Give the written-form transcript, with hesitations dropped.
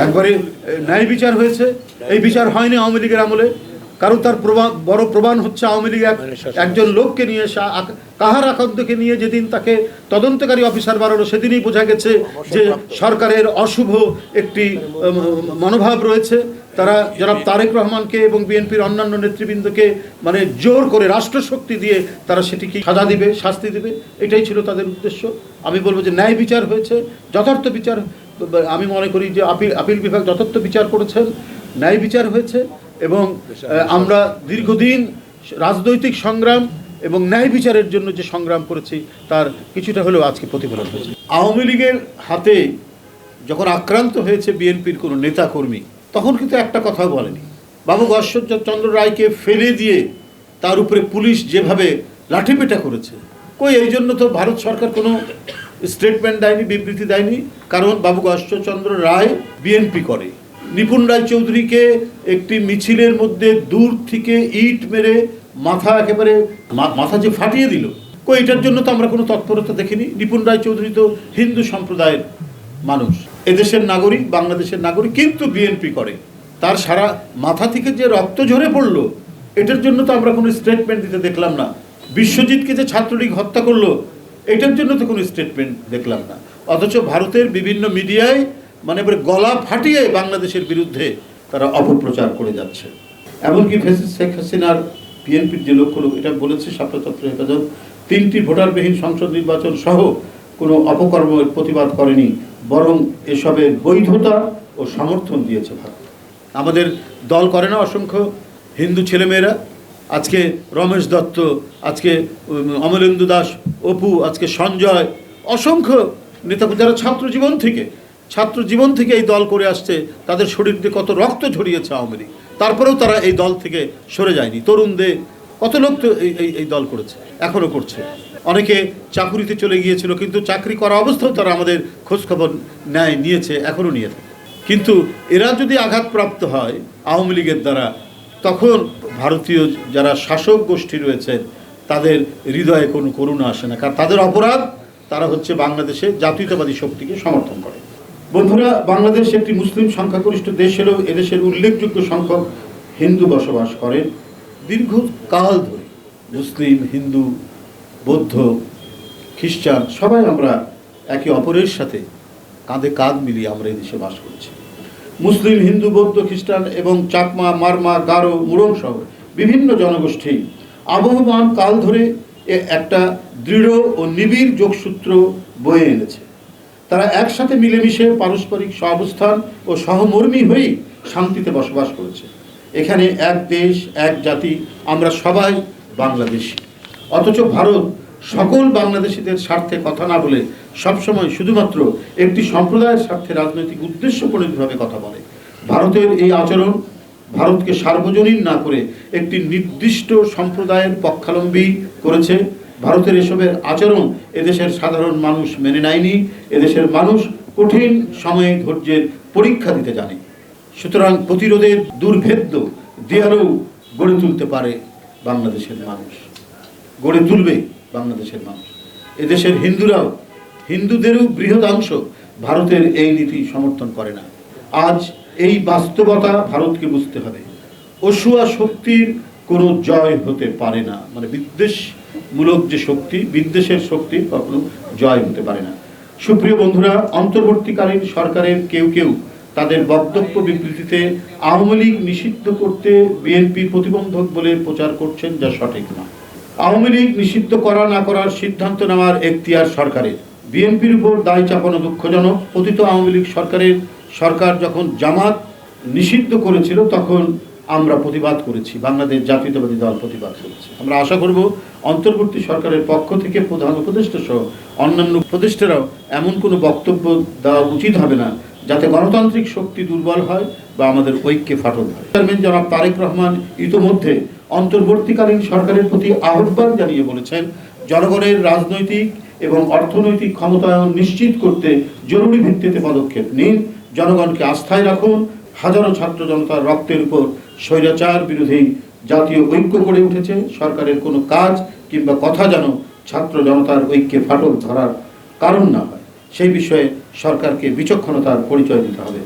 একবারে ন্যায় বিচার হয়েছে। এই বিচার হয়নি আওয়ামী লীগের আমলে, কারণ তার বড় প্রমাণ হচ্ছে আওয়ামী লীগ একজন লোককে নিয়ে, কাহার আকন্দকে নিয়ে যেদিন তাকে তদন্তকারী অফিসার বানানো, সেদিনই বোঝা গেছে যে সরকারের অশুভ একটি মনোভাব রয়েছে। তারা জনাব তারেক রহমানকে এবং বিএনপির অন্যান্য নেতৃবৃন্দকে মানে জোর করে রাষ্ট্রশক্তি দিয়ে তারা সেটিকে সাজা দিবে, শাস্তি দেবে, এটাই ছিল তাদের উদ্দেশ্য। আমি বলবো যে ন্যায় বিচার হয়েছে, যথার্থ বিচার। আমি মনে করি যে আপিল বিভাগ যথার্থ বিচার করেছেন, ন্যায় বিচার হয়েছে, এবং আমরা দীর্ঘদিন রাজনৈতিক সংগ্রাম এবং ন্যায় বিচারের জন্য যে সংগ্রাম করেছি তার কিছুটা হলেও আজকে প্রতিফলন হয়েছে। আওয়ামী লীগের হাতে যখন আক্রান্ত হয়েছে বিএনপির কোনো নেতাকর্মী, তখন কিন্তু একটা কথাও বলেনি। বাবু ঈশ্বরচন্দ্র রায়কে ফেলে দিয়ে তার উপরে পুলিশ যেভাবে লাঠিপেটা করেছে, কই এই জন্য তো ভারত সরকার কোনো স্টেটমেন্ট দেয়নি, বিবৃতি দেয়নি। কারণ বাবু ঈশ্বরচন্দ্র রায় বিএনপি করে। নিপুণ রায়চৌধুরীকে একটি মিছিলের মধ্যে দূর থেকে ইট মেরে মাথা একেবারে মাথা যে ফাটিয়ে দিল, কই এটার জন্য তো আমরা কোনো তৎপরতা দেখিনি। নিপুণ রায়চৌধুরী তো হিন্দু সম্প্রদায়ের মানুষ, এদেশের নাগরিক, বাংলাদেশের নাগরিক, কিন্তু বিএনপি করে। তার সারা মাথা থেকে যে রক্ত ঝরে পড়লো, এটার জন্য তো আমরা কোনো স্টেটমেন্ট দিতে দেখলাম না। বিশ্বজিৎকে যে ছাত্রলীগ হত্যা করলো, এটার জন্য তো কোনো স্টেটমেন্ট দেখলাম না। অথচ ভারতের বিভিন্ন মিডিয়ায় মানে গলা ফাটিয়ে বাংলাদেশের বিরুদ্ধে তারা অপপ্রচার করে যাচ্ছে। এমনকি শেখ হাসিনার বিএনপির যে লক্ষ্য এটা বলেছে শাপলাচত্র হেফাজত, 3টি ভোটারবিহীন সংসদ নির্বাচন সহ কোনো অপকর্মের প্রতিবাদ করেনি, বরং এসবের বৈধতা ও সমর্থন দিয়েছে ভারত। আমাদের দল করে না অসংখ্য হিন্দু ছেলেমেয়েরা, আজকে রমেশ দত্ত, আজকে অমলেন্দু দাস, অপু, আজকে সঞ্জয়, অসংখ্য নেতা যারা ছাত্র জীবন থেকে এই দল করে আসছে, তাদের শরীর দিয়ে কত রক্ত ঝরিয়েছে আওয়ামী লীগ, তারপরেও তারা এই দল থেকে সরে যায়নি। তরুণদের কত লোক তো এই দল করেছে, এখনও করছে। অনেকে চাকুরিতে চলে গিয়েছিল, কিন্তু চাকরি করা অবস্থাও তারা আমাদের খোঁজখবর নিয়েছে, এখনও নিয়ে থাকে। কিন্তু এরা যদি আঘাতপ্রাপ্ত হয় আওয়ামী লীগের দ্বারা, তখন ভারতীয় যারা শাসক গোষ্ঠী রয়েছেন তাদের হৃদয়ে কোনো করুণা আসে না, কারণ তাদের অপরাধ, তারা হচ্ছে বাংলাদেশে জাতীয়তাবাদী শক্তিকে সমর্থন করে। বন্ধুরা, বাংলাদেশ একটি মুসলিম সংখ্যাগরিষ্ঠ দেশ হলেও এদেশের উল্লেখযোগ্য সংখ্যক হিন্দু বসবাস করেন। দীর্ঘকাল ধরে মুসলিম, হিন্দু, বৌদ্ধ, খ্রিস্টান সবাই আমরা একে অপরের সাথে কাঁধে কাঁধ মিলিয়ে আমরা এই দেশে বাস করছি। মুসলিম, হিন্দু, বৌদ্ধ, খ্রিস্টান এবং চাকমা, মারমা, গারো, মুরং সহ বিভিন্ন জনগোষ্ঠী আবহমান কাল ধরে একটা দৃঢ় ও নিবিড় যোগসূত্র বয়ে এনেছে। তারা একসাথে মিলেমিশে পারস্পরিক সহাবস্থান ও সহমর্মী হয়েই শান্তিতে বসবাস করেছে। এখানে এক দেশ, এক জাতি, আমরা সবাই বাংলাদেশি। অথচ ভারত সকল বাংলাদেশিদের স্বার্থে কথা না বলে সবসময় শুধুমাত্র একটি সম্প্রদায়ের স্বার্থে রাজনৈতিক উদ্দেশ্যপ্রণীতভাবে কথা বলে। ভারতের এই আচরণ ভারতকে সার্বজনীন না করে একটি নির্দিষ্ট সম্প্রদায়ের পক্ষাবলম্বী করেছে। ভারতের এসবের আচরণ এদেশের সাধারণ মানুষ মেনে নেয়নি। এদেশের মানুষ কঠিন সময়ে ধৈর্যের পরীক্ষা দিতে জানে। সুতরাং প্রতিরোধের দুর্ভেদ্য দেয়ালও গড়ে তুলতে পারে বাংলাদেশের মানুষ, গড়ে তুলবে বাংলাদেশের মানুষ। এদেশের হিন্দুরাও, হিন্দুদেরও বৃহদাংশ ভারতের এই নীতি সমর্থন করে না। আজ এই বাস্তবতা ভারতকে বুঝতে হবে। অসুয়া শক্তির কোনো জয় হতে পারে না, মানে বিদ্বেষমূলক যে শক্তি, বিদ্বেষের শক্তির কখনো জয় হতে পারে না। সুপ্রিয় বন্ধুরা, অন্তর্বর্তীকালীন সরকারের কেউ তাদের বক্তব্য বিবৃতিতে আওয়ামী লীগ নিষিদ্ধ করতে বিএনপি প্রতিবন্ধক বলে প্রচার করছেন, যা সঠিক না। আওয়ামী লীগ নিষিদ্ধ করা না করার সিদ্ধান্ত নেওয়ার এখতিয়ার সরকারের। বিএনপির উপর দায় চাপানো দুঃখজনক। পতিত আওয়ামী লীগ সরকার যখন জামাত নিষিদ্ধ করেছিল তখন আমরা প্রতিবাদ করেছি, বাংলাদেশ জাতীয়তাবাদী দল প্রতিবাদ করেছে। আমরা আশা করব অন্তর্বর্তী সরকারের পক্ষ থেকে প্রধান উপদেষ্টা সহ অন্যান্য উপদেষ্টারাও এমন কোনো বক্তব্য দেওয়া উচিত হবে না যাতে গণতান্ত্রিক শক্তি দুর্বল হয় বা আমাদের ঐক্যে ফাটল হয়। চেয়ারম্যান জনাব তারেক রহমান ইতোমধ্যে অন্তর্বর্তীকালীন সরকারের প্রতি আহ্বান জানিয়ে বলেছেন, জনগণের রাজনৈতিক এবং অর্থনৈতিক ক্ষমতায়ন নিশ্চিত করতে জরুরি ভিত্তিতে পদক্ষেপ নিন, জনগণকে আস্থায় রাখুন। হাজারো ছাত্র জনতার রক্তের উপর স্বৈরাচার বিরোধী জাতীয় ঐক্য গড়ে উঠেছে। সরকারের কোনো কাজ কিংবা কথা যেন ছাত্র জনতার ঐক্যে ফাটল ধরার কারণ না হয়, সেই বিষয়ে সরকারকে বিচক্ষণতার পরিচয় দিতে হবে।